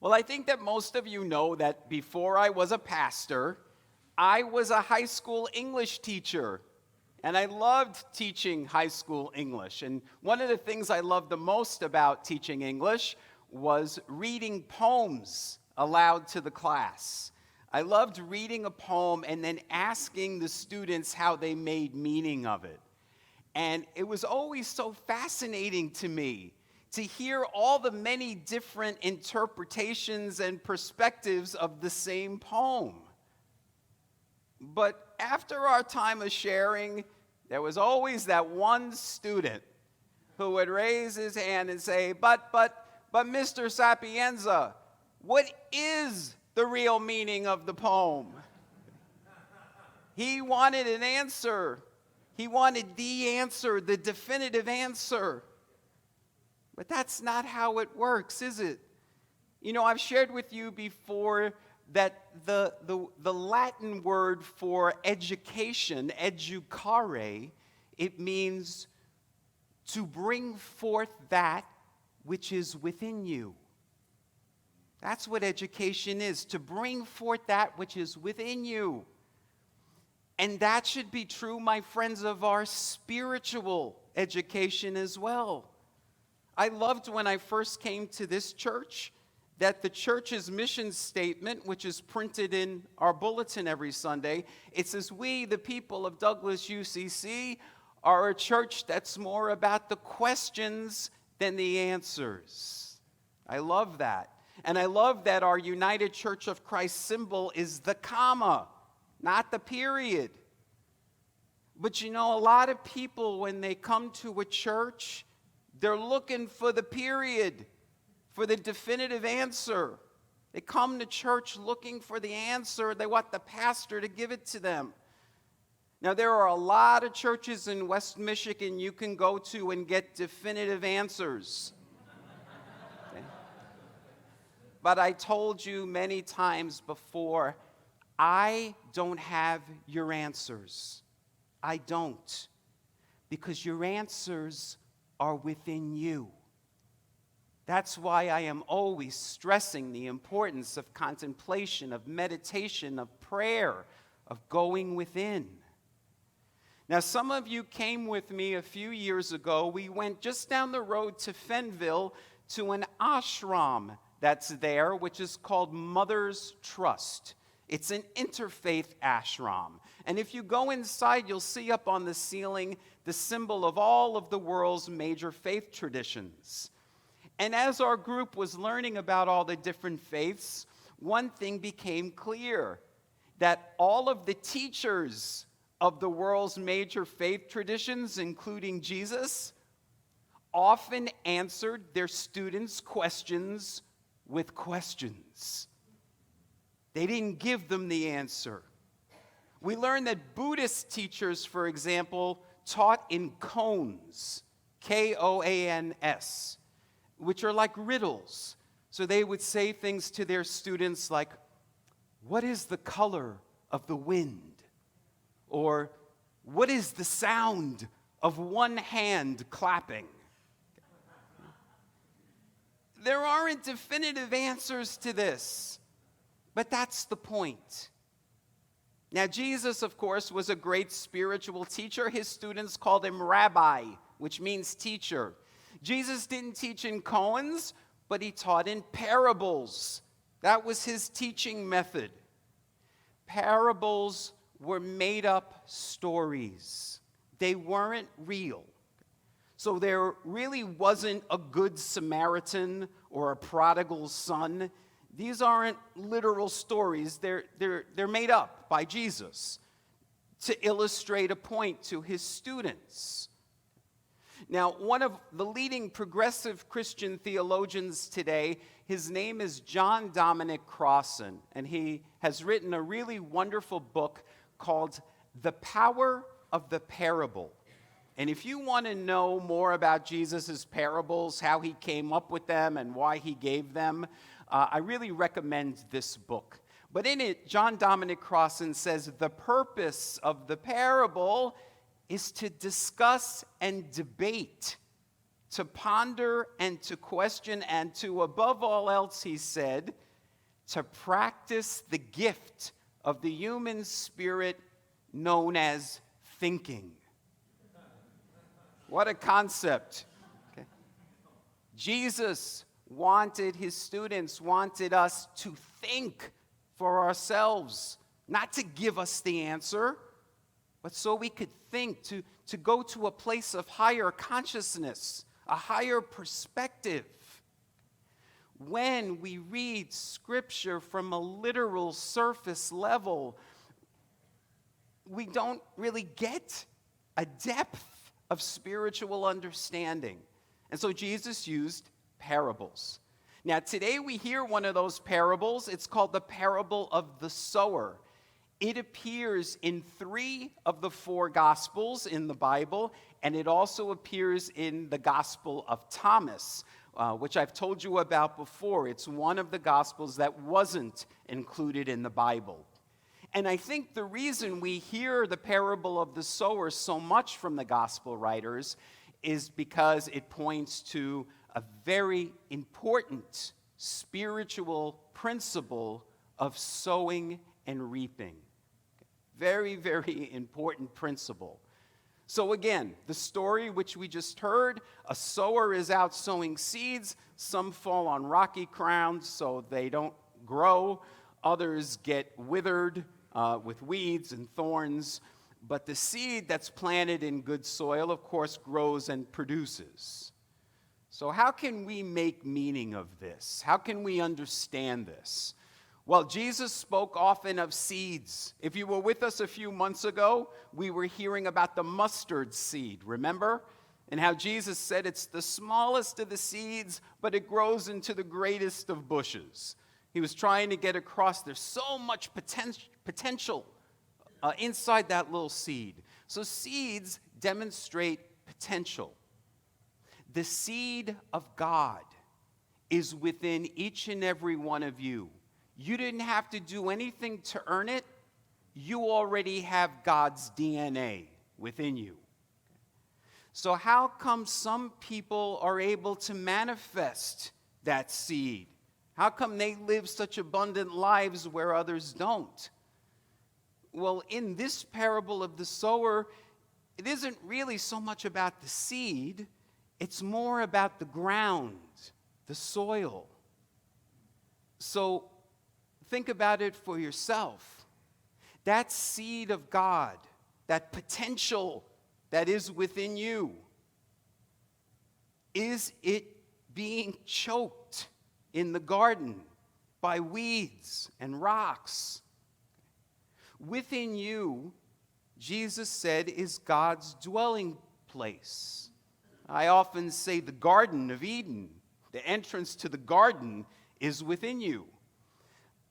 Well, I think that most of you know that before I was a pastor, I was a high school English teacher. And I loved teaching high school English. And one of the things I loved the most about teaching English was reading poems aloud to the class. I loved reading a poem and then asking the students how they made meaning of it. And it was always so fascinating to me to hear all the many different interpretations and perspectives of the same poem. But after our time of sharing, there was always that one student who would raise his hand and say, but Mr. Sapienza, what is the real meaning of the poem? He wanted an answer. He wanted the answer, the definitive answer. But that's not how it works, is it? You know, I've shared with you before that the Latin word for education, educare, it means to bring forth that which is within you. That's what education is, to bring forth that which is within you. And that should be true, my friends, of our spiritual education as well. I loved when I first came to this church that the church's mission statement, which is printed in our bulletin every Sunday, it says, "We, the people of Douglas UCC, are a church that's more about the questions than the answers." I love that. And I love that our United Church of Christ symbol is the comma, not the period. But you know, a lot of people, when they come to a church, they're looking for the period, for the definitive answer. They come to church looking for the answer. They want the pastor to give it to them. Now, there are a lot of churches in West Michigan you can go to and get definitive answers. Okay? But I told you many times before, I don't have your answers. I don't. Because your answers are within you. That's why I am always stressing the importance of contemplation, of meditation, of prayer, of going within. Now, some of you came with me a few years ago. We went just down the road to Fenville to an ashram that's there, which is called Mother's Trust. It's an interfaith ashram. And if you go inside, you'll see up on the ceiling the symbol of all of the world's major faith traditions. And as our group was learning about all the different faiths, one thing became clear, that all of the teachers of the world's major faith traditions, including Jesus, often answered their students' questions with questions. They didn't give them the answer. We learned that Buddhist teachers, for example, taught in koans, K-O-A-N-S, which are like riddles. So they would say things to their students like, "What is the color of the wind?" Or, "What is the sound of one hand clapping?" There aren't definitive answers to this, but that's the point. Now, Jesus, of course, was a great spiritual teacher. His students called him rabbi, which means teacher. Jesus didn't teach in koans, but he taught in parables. That was his teaching method. Parables were made-up stories. They weren't real. So there really wasn't a good Samaritan or a prodigal son. These aren't literal stories. They're made up by Jesus to illustrate a point to his students. Now, one of the leading progressive Christian theologians today, his name is John Dominic Crossan, and he has written a really wonderful book called The Power of the Parable. And if you want to know more about Jesus' parables, how he came up with them and why he gave them, I really recommend this book. But in it, John Dominic Crossan says the purpose of the parable is to discuss and debate, to ponder and to question, and to, above all else, he said, to practice the gift of the human spirit known as thinking. What a concept. Okay. Jesus wanted his students, wanted us to think for ourselves, not to give us the answer, but so we could think, to go to a place of higher consciousness, a higher perspective. When we read Scripture from a literal surface level, we don't really get a depth of spiritual understanding. And so Jesus used parables. Now, today we hear one of those parables. It's called the parable of the sower. It appears in 3 of the 4 Gospels in the Bible, and it also appears in the Gospel of Thomas, which I've told you about before. It's one of the Gospels that wasn't included in the Bible. And I think the reason we hear the parable of the sower so much from the Gospel writers is because it points to a very important spiritual principle of sowing and reaping. Very, very important principle. So again, the story which we just heard, a sower is out sowing seeds. Some fall on rocky ground so they don't grow. Others get withered with weeds and thorns. But the seed that's planted in good soil, of course, grows and produces. So how can we make meaning of this? How can we understand this? Well, Jesus spoke often of seeds. If you were with us a few months ago, we were hearing about the mustard seed, remember? And how Jesus said it's the smallest of the seeds, but it grows into the greatest of bushes. He was trying to get across there's so much potential inside that little seed. So seeds demonstrate potential. The seed of God is within each and every one of you. You didn't have to do anything to earn it. You already have God's DNA within you. So how come some people are able to manifest that seed? How come they live such abundant lives where others don't? Well, in this parable of the sower, it isn't really so much about the seed. It's more about the ground, the soil. So think about it for yourself. That seed of God, that potential that is within you, is it being choked in the garden by weeds and rocks? Within you, Jesus said, is God's dwelling place. I often say the Garden of Eden. The entrance to the garden is within you.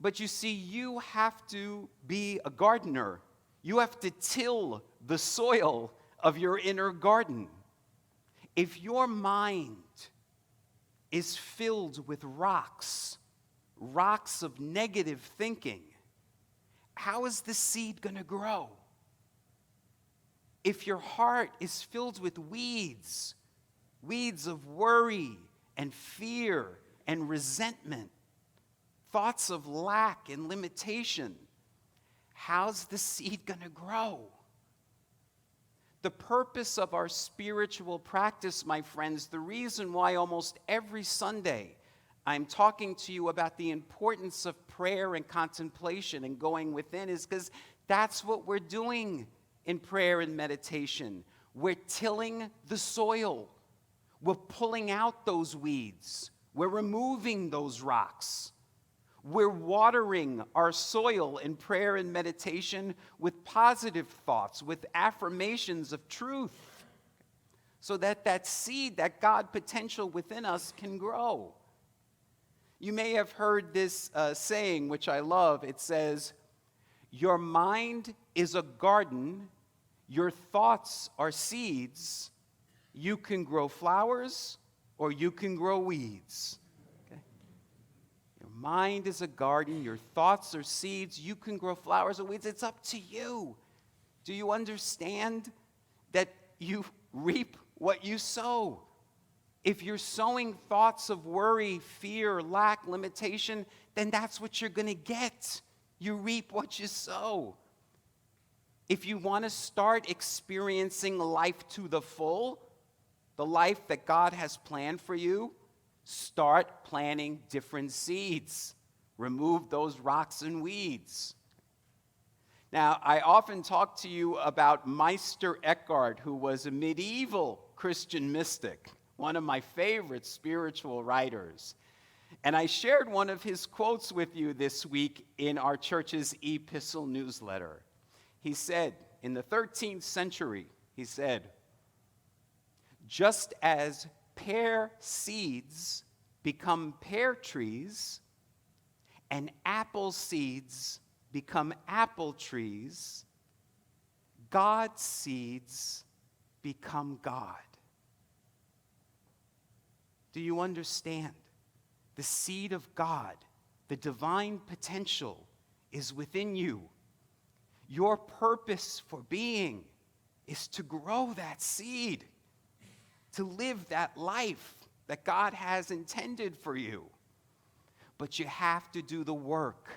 But you see, you have to be a gardener. You have to till the soil of your inner garden. If your mind is filled with rocks of negative thinking, how is the seed going to grow? If your heart is filled with weeds of worry and fear and resentment, thoughts of lack and limitation, how's the seed going to grow? The purpose of our spiritual practice, my friends, the reason why almost every Sunday I'm talking to you about the importance of prayer and contemplation and going within is because that's what we're doing in prayer and meditation. We're tilling the soil. We're pulling out those weeds. We're removing those rocks. We're watering our soil in prayer and meditation with positive thoughts, with affirmations of truth, so that that seed, that God potential within us can grow. You may have heard this saying, which I love. It says, your mind is a garden, your thoughts are seeds. You can grow flowers or you can grow weeds. Okay? Your mind is a garden, your thoughts are seeds, you can grow flowers or weeds. It's up to you. Do you understand that you reap what you sow? If you're sowing thoughts of worry, fear, lack, limitation, then that's what you're going to get. You reap what you sow. If you want to start experiencing life to the full, the life that God has planned for you, start planting different seeds. Remove those rocks and weeds. Now, I often talk to you about Meister Eckhart, who was a medieval Christian mystic, one of my favorite spiritual writers. And I shared one of his quotes with you this week in our church's epistle newsletter. He said, in the 13th century, he said, just as pear seeds become pear trees and apple seeds become apple trees, God's seeds become God. Do you understand? The seed of God, the divine potential, is within you. Your purpose for being is to grow that seed, to live that life that God has intended for you. But you have to do the work.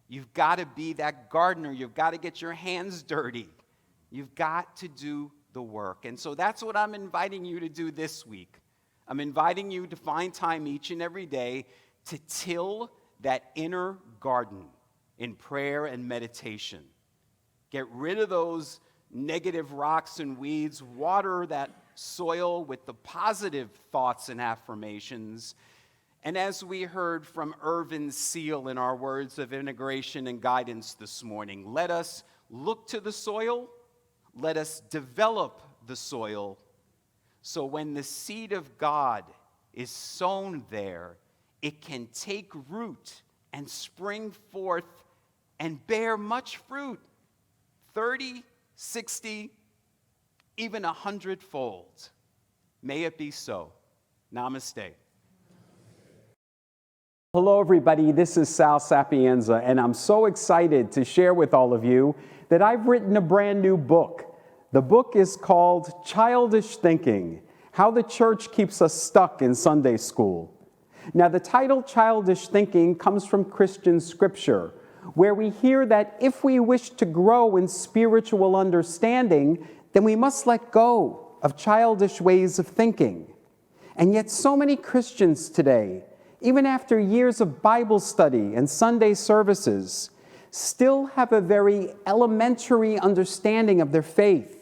You've got to be that gardener. You've got to get your hands dirty. You've got to do the work. And so that's what I'm inviting you to do this week. I'm inviting you to find time each and every day to till that inner garden in prayer and meditation. Get rid of those negative rocks and weeds. Water that soil with the positive thoughts and affirmations. And as we heard from Irvin Seal in our words of integration and guidance this morning, let us look to the soil. Let us develop the soil. So when the seed of God is sown there, it can take root and spring forth and bear much fruit, 30, 60, even 100-fold. May it be so. Namaste. Hello, everybody. This is Sal Sapienza, and I'm so excited to share with all of you that I've written a brand new book. The book is called Childish Thinking: How the Church Keeps Us Stuck in Sunday School. Now, the title Childish Thinking comes from Christian scripture, where we hear that if we wish to grow in spiritual understanding, then we must let go of childish ways of thinking. And yet so many Christians today, even after years of Bible study and Sunday services, still have a very elementary understanding of their faith.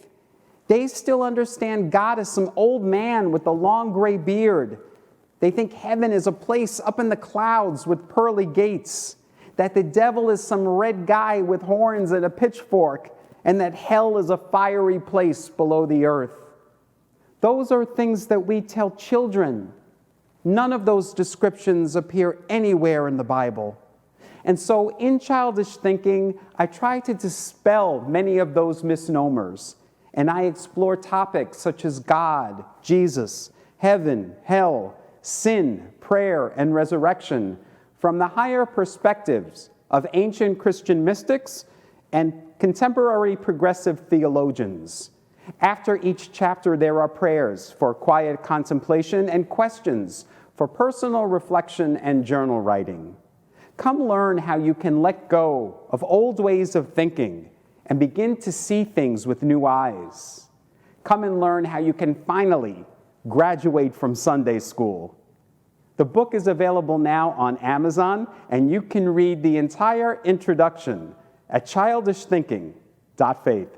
They still understand God as some old man with a long gray beard. They think heaven is a place up in the clouds with pearly gates, that the devil is some red guy with horns and a pitchfork, and that hell is a fiery place below the earth. Those are things that we tell children. None of those descriptions appear anywhere in the Bible. And so in Childish Thinking, I try to dispel many of those misnomers, and I explore topics such as God, Jesus, heaven, hell, sin, prayer, and resurrection from the higher perspectives of ancient Christian mystics and contemporary progressive theologians. After each chapter, there are prayers for quiet contemplation and questions for personal reflection and journal writing. Come learn how you can let go of old ways of thinking and begin to see things with new eyes. Come and learn how you can finally graduate from Sunday school. The book is available now on Amazon, and you can read the entire introduction at childishthinking.faith.